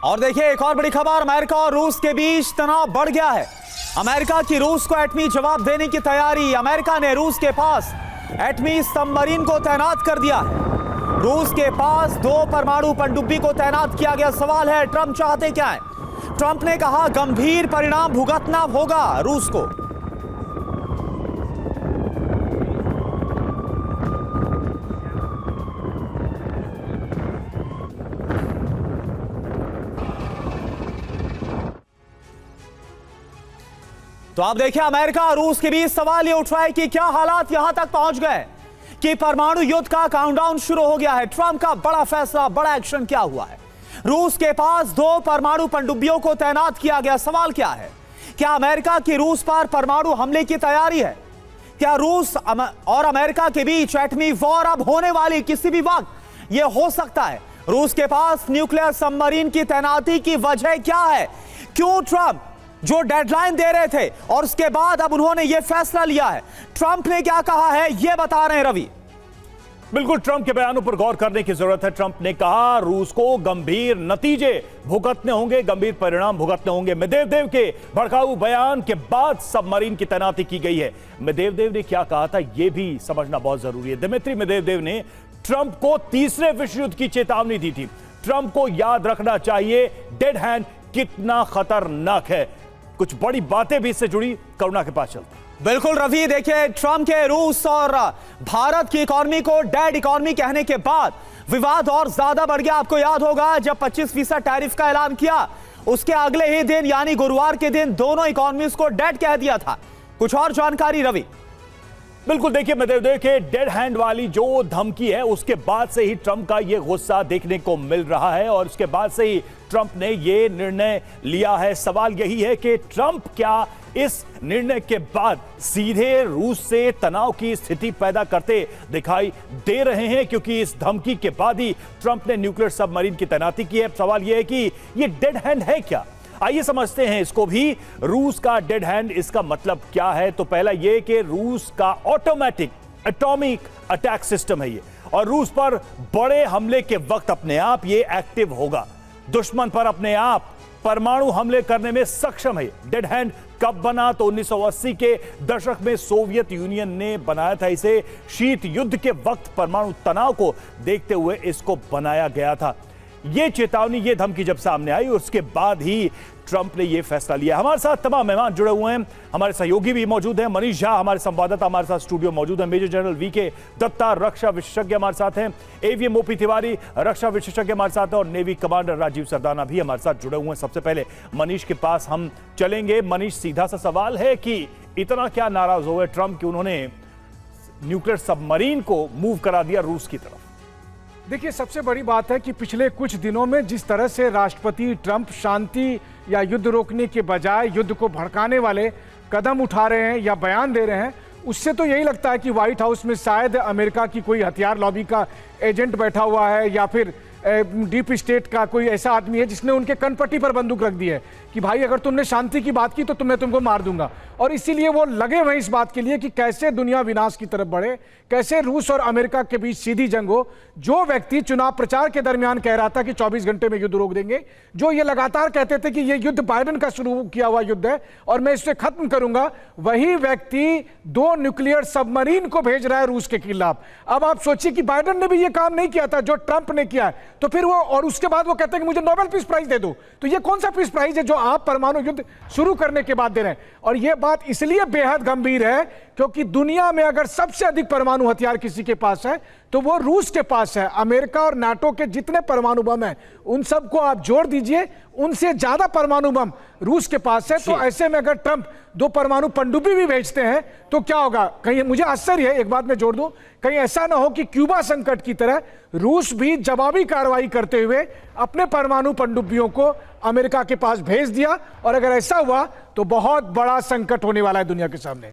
और देखिए एक और बड़ी खबर, अमेरिका और रूस के बीच तनाव बढ़ गया है। अमेरिका की रूस को एटमी जवाब देने की तैयारी। अमेरिका ने रूस के पास एटमी सबमरीन को तैनात कर दिया है। रूस के पास 2 परमाणु पनडुब्बी को तैनात किया गया। सवाल है ट्रंप चाहते क्या है? ट्रंप ने कहा गंभीर परिणाम भुगतना होगा रूस को। तो आप देखिए अमेरिका और रूस के बीच सवाल ये उठ रहा है कि क्या हालात यहां तक पहुंच गए कि परमाणु युद्ध का काउंटडाउन शुरू हो गया है। ट्रंप का बड़ा फैसला, बड़ा एक्शन क्या हुआ है? रूस के पास 2 परमाणु पनडुब्बियों को तैनात किया गया। सवाल क्या है? क्या अमेरिका की रूस पर परमाणु हमले की तैयारी है? क्या रूस और अमेरिका के बीच एटमी वॉर अब होने वाली किसी भी वक्त यह हो सकता है? रूस के पास न्यूक्लियर सबमरीन की तैनाती की वजह क्या है? क्यों ट्रंप जो डेडलाइन दे रहे थे और उसके बाद अब उन्होंने यह फैसला लिया है? ट्रंप ने क्या कहा है यह बता रहे हैं रवि। बिल्कुल, ट्रंप के बयानों पर गौर करने की जरूरत है। ट्रंप ने कहा रूस को गंभीर नतीजे भुगतने होंगे, गंभीर परिणाम भुगतने होंगे। मेदवेदेव के भड़काऊ बयान के बाद सबमरीन की तैनाती की गई है। मेदवेदेव ने क्या कहा था यह भी समझना बहुत जरूरी है। दिमित्री मेदवेदेव ने ट्रंप को तीसरे विश्व युद्ध की चेतावनी दी थी। ट्रंप को याद रखना चाहिए डेड हैंड कितना खतरनाक है। कुछ बड़ी बातें भी इससे जुड़ी, करुणा के पास चलते हैं। बिल्कुल रवि, देखिए ट्रंप के रूस और भारत की इकोनॉमी को डेड इकोनॉमी कहने के बाद विवाद और ज्यादा बढ़ गया। आपको याद होगा जब 25% टैरिफ का ऐलान किया, उसके अगले ही दिन यानी गुरुवार के दिन दोनों इकोनॉमीज को डेड कह दिया था। कुछ और जानकारी रवि। बिल्कुल, देखिए मेदवेदेव के डेड हैंड वाली जो धमकी है उसके बाद से ही ट्रंप का यह गुस्सा देखने को मिल रहा है और उसके बाद से ही ट्रंप ने यह निर्णय लिया है। सवाल यही है कि ट्रंप क्या इस निर्णय के बाद सीधे रूस से तनाव की स्थिति पैदा करते दिखाई दे रहे हैं, क्योंकि इस धमकी के बाद ही ट्रंप ने न्यूक्लियर सबमरीन की तैनाती की है। सवाल यह है कि यह डेड हैंड है क्या? आइए समझते हैं इसको भी। रूस का डेड हैंड, इसका मतलब क्या है? तो पहला यह कि रूस का ऑटोमेटिक एटॉमिक अटैक सिस्टम है ये, और रूस पर बड़े हमले के वक्त अपने आप ये एक्टिव होगा। दुश्मन पर अपने आप परमाणु हमले करने में सक्षम है। डेड हैंड कब बना? तो 1980 के दशक में सोवियत यूनियन ने बनाया था इसे। शीत युद्ध के वक्त परमाणु तनाव को देखते हुए इसको बनाया गया था। यह चेतावनी, यह धमकी जब सामने आई उसके बाद ही ट्रंप ने यह फैसला लिया। हमारे साथ तमाम मेहमान जुड़े हुए हैं। हमारे सहयोगी भी मौजूद हैं। मनीष झा हमारे संवाददाता हमारे साथ स्टूडियो मौजूद है। मेजर जनरल वीके दत्ता रक्षा विशेषज्ञ हमारे साथ हैं। एवीएम ओपी तिवारी रक्षा विशेषज्ञ हमारे साथ हैं और नेवी कमांडर राजीव सरदाना भी हमारे साथ जुड़े हुए हैं। सबसे पहले मनीष के पास हम चलेंगे। मनीष, सीधा सा सवाल है कि इतना क्या नाराज हुए ट्रंप कि उन्होंने न्यूक्लियर सबमरीन को मूव करा दिया रूस की तरफ? देखिए, सबसे बड़ी बात है कि पिछले कुछ दिनों में जिस तरह से राष्ट्रपति ट्रंप शांति या युद्ध रोकने के बजाय युद्ध को भड़काने वाले कदम उठा रहे हैं या बयान दे रहे हैं, उससे तो यही लगता है कि व्हाइट हाउस में शायद अमेरिका की कोई हथियार लॉबी का एजेंट बैठा हुआ है या फिर डीप स्टेट का कोई ऐसा आदमी है जिसने उनके कनपट्टी पर बंदूक रख दी है कि भाई अगर तुमने शांति की बात की तो मैं तुमको मार दूंगा। और इसीलिए वो लगे हुए इस बात के लिए कि कैसे दुनिया विनाश की तरफ बढ़े, कैसे रूस और अमेरिका के बीच सीधी जंग हो। जो व्यक्ति चुनाव प्रचार के दरमियान कह रहा था कि 24 घंटे में युद्ध रोक देंगे, जो ये लगातार कहते थे कि ये युद्ध बाइडेन का शुरू किया हुआ युद्ध है और मैं इसे खत्म करूंगा, वही व्यक्ति 2 न्यूक्लियर सबमरीन को भेज रहा है रूस के खिलाफ। अब आप सोचिए कि बाइडेन ने भी ये काम नहीं किया था जो ट्रंप ने किया है, तो फिर वो और उसके बाद वो कहते हैं कि मुझे नोबेल पीस प्राइज दे दो। तो ये कौन सा पीस प्राइज है जो आप परमाणु युद्ध शुरू करने के बाद दे रहे हैं? और ये बात इसलिए बेहद गंभीर है क्योंकि दुनिया में अगर सबसे अधिक परमाणु हथियार किसी के पास है तो वो रूस के पास है। अमेरिका और नाटो के जितने परमाणु बम हैं उन सबको आप जोड़ दीजिए, उनसे ज्यादा परमाणु बम रूस के पास है। तो ऐसे में अगर ट्रंप 2 परमाणु पनडुब्बी भी भेजते हैं तो क्या होगा? कहीं मुझे आश्चर्य है, एक बात मैं जोड़ दूं, कहीं ऐसा ना हो कि क्यूबा संकट की तरह रूस भी जवाबी कार्रवाई करते हुए अपने परमाणु पनडुब्बियों को अमेरिका के पास भेज दिया, और अगर ऐसा हुआ तो बहुत बड़ा संकट होने वाला है दुनिया के सामने।